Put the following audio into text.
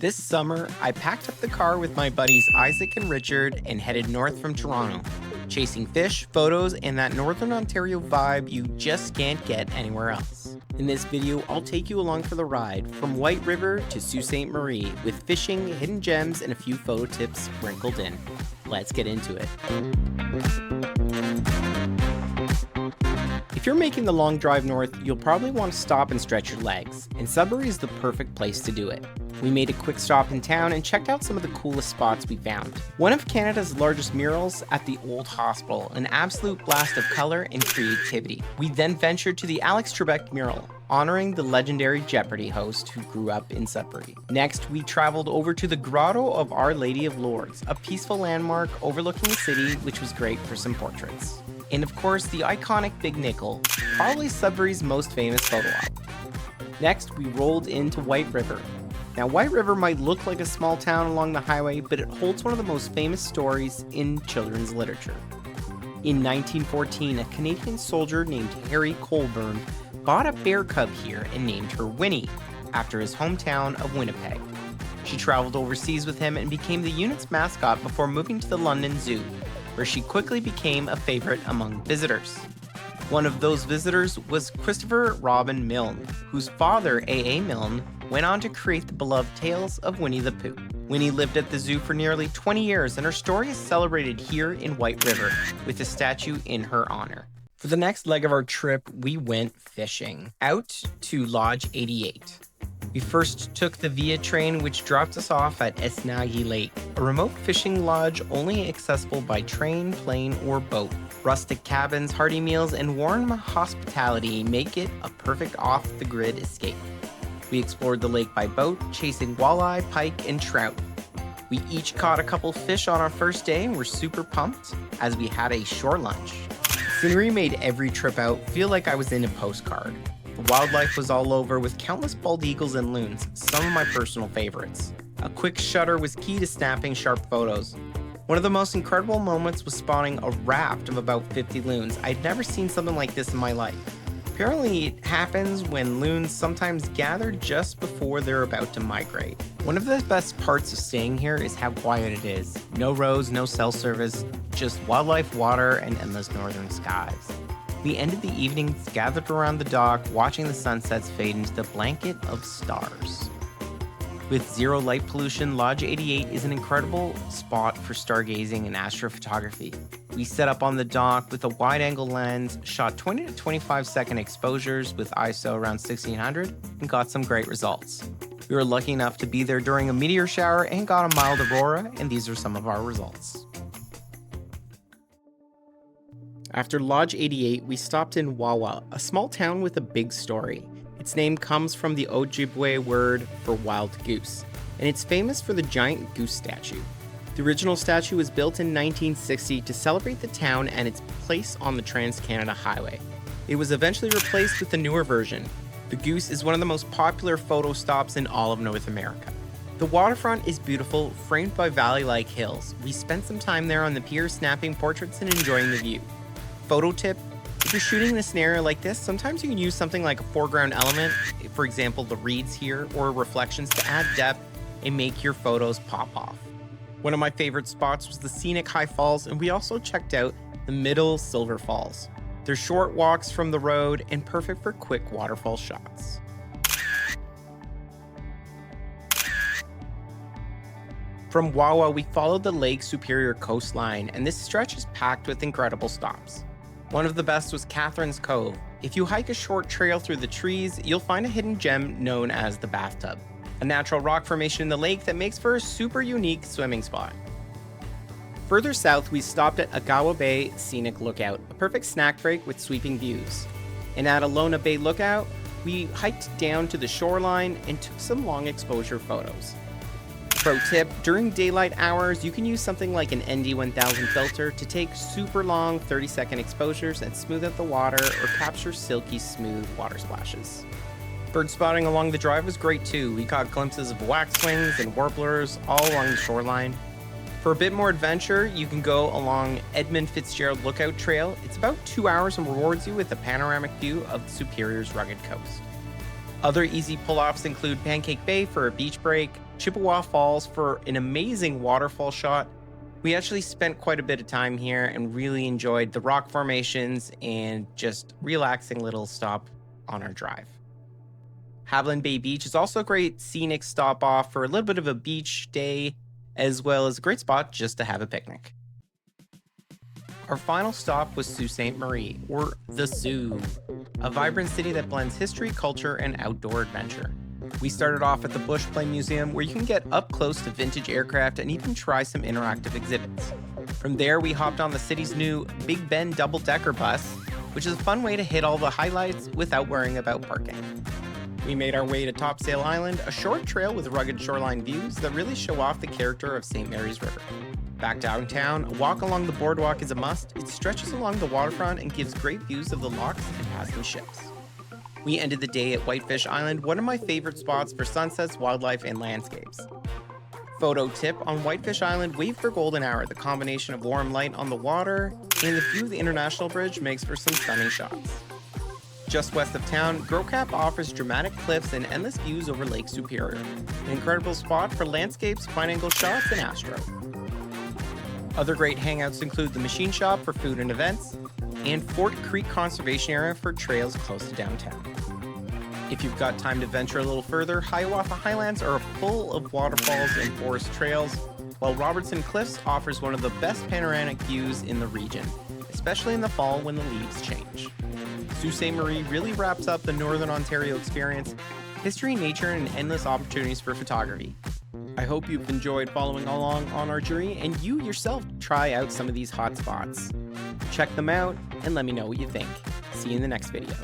This summer, I packed up the car with my buddies Isaac and Richard and headed north from Toronto, chasing fish, photos, and that Northern Ontario vibe you just can't get anywhere else. In this video, I'll take you along for the ride from White River to Sault Ste. Marie with fishing, hidden gems, and a few photo tips sprinkled in. Let's get into it. If you're making the long drive north, you'll probably want to stop and stretch your legs, and Sudbury is the perfect place to do it. We made a quick stop in town and checked out some of the coolest spots we found. One of Canada's largest murals at the Old Hospital, an absolute blast of color and creativity. We then ventured to the Alex Trebek mural, honoring the legendary Jeopardy host who grew up in Sudbury. Next, we traveled over to the Grotto of Our Lady of Lourdes, a peaceful landmark overlooking the city, which was great for some portraits. And of course, the iconic Big Nickel, probably Sudbury's most famous photo op. Next, we rolled into White River. Now, White River might look like a small town along the highway, but it holds one of the most famous stories in children's literature. In 1914, a Canadian soldier named Harry Colburn bought a bear cub here and named her Winnie, after his hometown of Winnipeg. She traveled overseas with him and became the unit's mascot before moving to the London Zoo, where she quickly became a favorite among visitors. One of those visitors was Christopher Robin Milne, whose father, A.A. Milne, went on to create the beloved tales of Winnie the Pooh. Winnie lived at the zoo for nearly 20 years, and her story is celebrated here in White River, with a statue in her honor. For the next leg of our trip, we went fishing, out to Lodge 88. We first took the Via train, which dropped us off at Esnagi Lake, a remote fishing lodge only accessible by train, plane, or boat. Rustic cabins, hearty meals, and warm hospitality make it a perfect off-the-grid escape. We explored the lake by boat, chasing walleye, pike, and trout. We each caught a couple fish on our first day and were super pumped as we had a shore lunch. Scenery made every trip out feel like I was in a postcard. The wildlife was all over with countless bald eagles and loons, some of my personal favorites. A quick shutter was key to snapping sharp photos. One of the most incredible moments was spotting a raft of about 50 loons. I'd never seen something like this in my life. Apparently, it happens when loons sometimes gather just before they're about to migrate. One of the best parts of staying here is how quiet it is. No roads, no cell service, just wildlife, water, and endless northern skies. We ended the evenings gathered around the dock, watching the sunsets fade into the blanket of stars. With zero light pollution, Lodge 88 is an incredible spot for stargazing and astrophotography. We set up on the dock with a wide-angle lens, shot 20 to 25 second exposures with ISO around 1600, and got some great results. We were lucky enough to be there during a meteor shower and got a mild aurora, and these are some of our results. After Lodge 88, we stopped in Wawa, a small town with a big story. Its name comes from the Ojibwe word for wild goose, and it's famous for the giant goose statue. The original statue was built in 1960 to celebrate the town and its place on the Trans-Canada Highway. It was eventually replaced with a newer version. The goose is one of the most popular photo stops in all of North America. The waterfront is beautiful, framed by valley-like hills. We spent some time there on the pier snapping portraits and enjoying the view. Photo tip: if you're shooting in a scenario like this, sometimes you can use something like a foreground element, for example the reeds here, or reflections to add depth and make your photos pop off. One of my favorite spots was the scenic High Falls, and we also checked out the Middle Silver Falls. They're short walks from the road and perfect for quick waterfall shots. From Wawa, we followed the Lake Superior Coastline, and this stretch is packed with incredible stops. One of the best was Katherine's Cove. If you hike a short trail through the trees, you'll find a hidden gem known as the bathtub, a natural rock formation in the lake that makes for a super unique swimming spot. Further south, we stopped at Agawa Bay Scenic Lookout, a perfect snack break with sweeping views. And at Alona Bay Lookout, we hiked down to the shoreline and took some long exposure photos. Pro tip: during daylight hours, you can use something like an ND1000 filter to take super long 30-second exposures and smooth out the water or capture silky smooth water splashes. Bird spotting along the drive was great too. We caught glimpses of waxwings and warblers all along the shoreline. For a bit more adventure, you can go along Edmund Fitzgerald Lookout Trail. It's about 2 hours and rewards you with a panoramic view of the Superior's rugged coast. Other easy pull-offs include Pancake Bay for a beach break, Chippewa Falls for an amazing waterfall shot. We actually spent quite a bit of time here and really enjoyed the rock formations and just relaxing little stop on our drive. Haviland Bay Beach is also a great scenic stop off for a little bit of a beach day, as well as a great spot just to have a picnic. Our final stop was Sault Ste. Marie, or the Soo, a vibrant city that blends history, culture, and outdoor adventure. We started off at the Bush Plane Museum, where you can get up close to vintage aircraft and even try some interactive exhibits. From there, we hopped on the city's new Big Ben double-decker bus, which is a fun way to hit all the highlights without worrying about parking. We made our way to Topsail Island, a short trail with rugged shoreline views that really show off the character of St. Mary's River. Back downtown, a walk along the boardwalk is a must. It stretches along the waterfront and gives great views of the locks and passing ships. We ended the day at Whitefish Island, one of my favorite spots for sunsets, wildlife, and landscapes. Photo tip: on Whitefish Island, wait for golden hour. The combination of warm light on the water and the view of the International Bridge makes for some stunning shots. Just west of town, Gros Cap offers dramatic cliffs and endless views over Lake Superior, an incredible spot for landscapes, fine-angle shots, and astro. Other great hangouts include the Machine Shop for food and events, and Fort Creek Conservation Area for trails close to downtown. If you've got time to venture a little further, Hiawatha Highlands are full of waterfalls and forest trails, while Robertson Cliffs offers one of the best panoramic views in the region, especially in the fall when the leaves change. Sault Ste. Marie really wraps up the Northern Ontario experience: history, nature, and endless opportunities for photography. I hope you've enjoyed following along on our journey and you yourself try out some of these hot spots. Check them out and let me know what you think. See you in the next video.